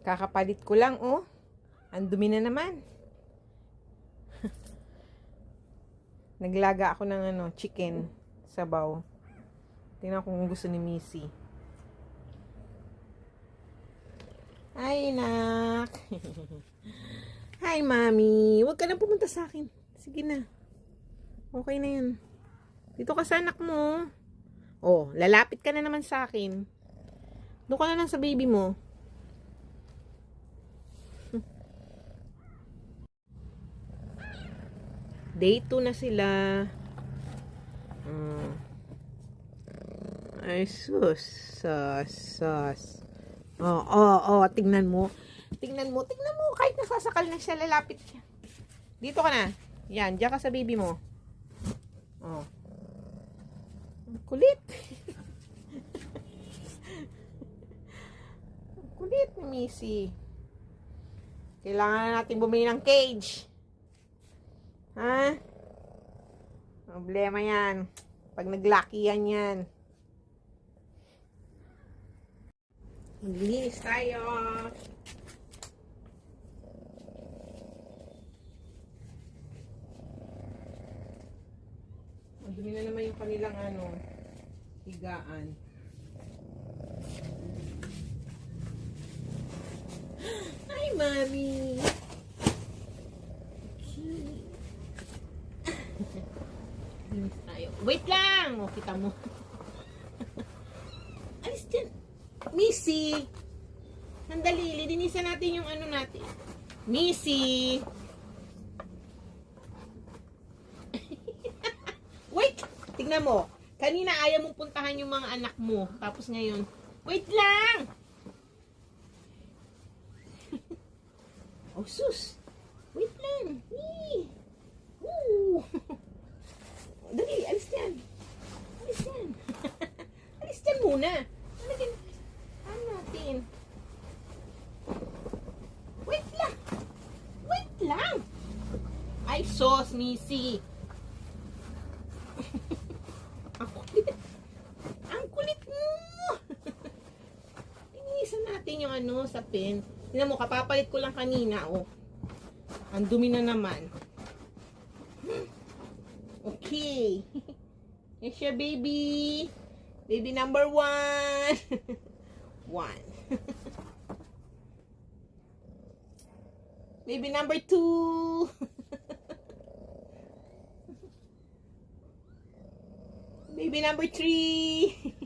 Kakapalit ko lang, oh. Ang dumi na naman. Naglaga ako ng chicken sabaw. Tingnan ko kung gusto ni Missy. Ay, nak. Hi, mami. Huwag ka na pumunta sa akin. Sige na. Okay na yun. Dito ka sa anak mo. Oh, lalapit ka na naman sa akin. Doon ka na lang sa baby mo. Day 2 na sila. Ay, sus. Tingnan mo. Tingnan mo. Kahit nasasakal na siya, lalapit siya. Dito ka na. Yan, diyan ka sa baby mo. Oh. Kulit. Kulit ni Missy. Kailangan na natin bumili ng cage. Ha? Problema yan. Pag naglakihan yan. Maglinis tayo. Madumi na naman yung kanilang higaan. Hi, mami. Linis tayo. Wait lang! O, kita mo. Alis dyan. Missy! Nandali, linisan natin yung natin. Missy! Wait! Tignan mo. Kanina ayaw mong puntahan yung mga anak mo. Tapos ngayon, wait lang! Oh, sus! Wait lang! Wee! Woo! Dali, alis yan. Alis yan. Alis yan muna. Ano natin? Wait lang. Wait lang. Ay, sos, Missy. Ang kulit. Ang kulit mo. Inisan natin yung sa pen. Tingnan mo, kapapalit ko lang kanina, oh. Ang dumi na naman. Okay. Yes, your baby. Baby number 1. 1. Baby number 2. Baby number 3.